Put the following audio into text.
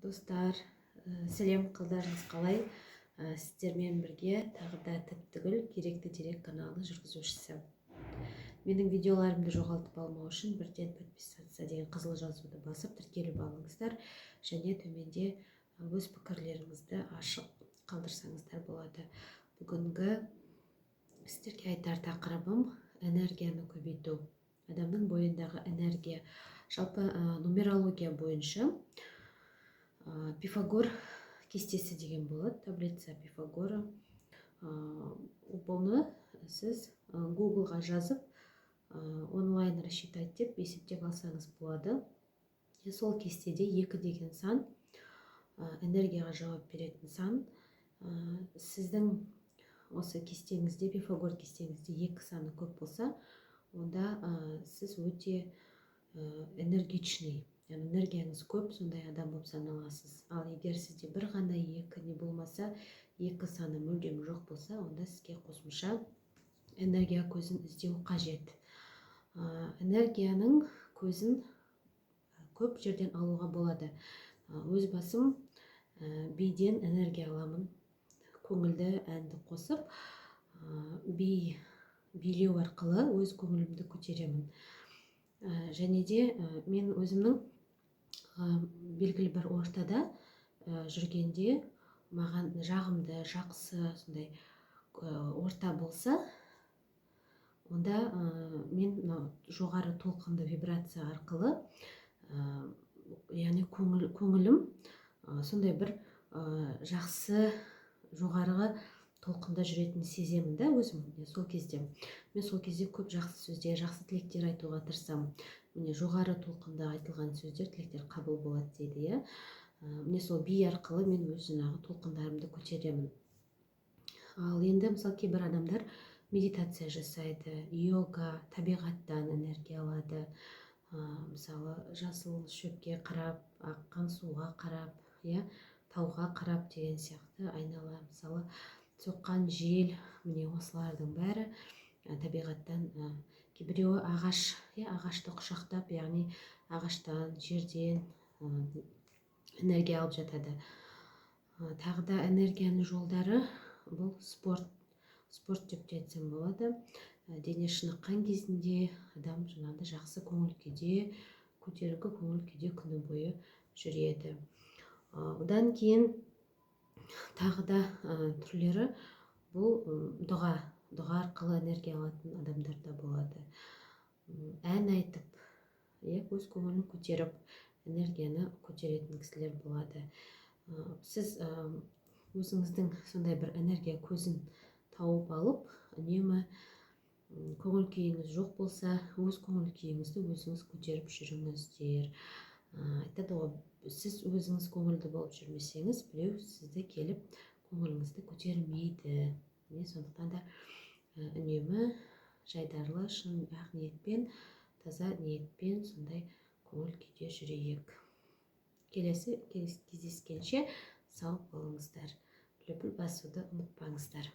Достар, сәлем, қыздарыңыз қалай? Сіздермен бірге тағы да тіп-тігіл керекті дерек каналы жүргізушісі. Менің видеоларымды жоғалтып алмау үшін бірден подписаться деген қызыл жазуды басып тіркеліп алыңыздар, және төменде өз пікірлеріңізді ашық қалдырсаңыздар болады. Бүгінгі сіздерге айтар тақырыбым энергияны көбейту. Адамның бойындағы энергия. Жалпы нумерология бойынша Пифагор кестесі деген болады, таблица Пифагора. Бұны сіз Google-ға жазып онлайн рассчитать деп есептеп алсаңыз болады. Сол кестеде 2 деген сан энергияға жауап беретін сан. Сіздің осы кестеңізде, Пифагор кестеңізде 2 саны көп болса, онда сіз өте энергичный, энергияңыз көп, сондай адам болып саналасыз. Ал егер сізде бір ғана 2 не болмаса, 2 саны мүлдем жоқ болса, онда сізге қосымша энергия көзін іздеу қажет. Энергияның көзін көп жерден алуға болады. Өз басым биден энергия аламын. Көңілді әнді қосып, билеу арқылы өз көңілімді көтеремін. Және де мен өзімнің белгілі бір ортада жүргенде маған жағымды, жақсы, сондай орта болса, онда мен жоғары толқынды вибрация арқылы, яғни көңілім сондай бір жақсы, жоғарғы толқында жүретін сеземін да өзім. Сол кезде көп жақсы сөздер, жақсы тілектер айтуға тырысамын. Міне жоғары толқында айтылған сөздер, тілектер қабыл болады дейді. Міне сол би арқылы мен өз жаңағы толқындарымды көтеремін. Ал енді мысалы кейбір адамдар медитация жасайды, йога, табиғаттан энергия алады. Мысалы жасыл шөпке қарап, аққан суға қарап, тауға қарап деген сияқты айнала. Мысалы соққан жел, міне осылардың бәрі табиғаттан. Кейбіреуі ағашты құшақтап, яғни ағаштан, жерден энергия алып жатады. Тағы да энергияның жолдары бұл спорт деп айтсам болады. Дене шыныққан кезінде адам жаңағыдай жақсы көңіл күйде, көтеріңкі көңіл күйде күні бойы жүреді. Одан кейін тағы да түрлері бұл дұға арқылы энергия алатын адамдар да болады. Ән айтып, өз көңілін көтеріп, энергияны көтеретін кісілер болады. Сіз өзіңіздің сондай бір энергия көзін тауып алып, үнемі көңіл күйіңіз жоқ болса, өз көңіл күйіңізді өзіңіз көтеріп жүріңіздер. Айтады ғой, сіз өзіңіз көңілді болып жүрмесеңіз, біреу сізді келіп көңіліңізді көтермейді. Сондықтан да үнемі жайдарлы, шын ақ ниетпен, таза ниетпен сондай көңіл күйде жүрейік. Келесі кездескенше сау болыңыздар. Лүпіл басуды ұмытпаңыздар.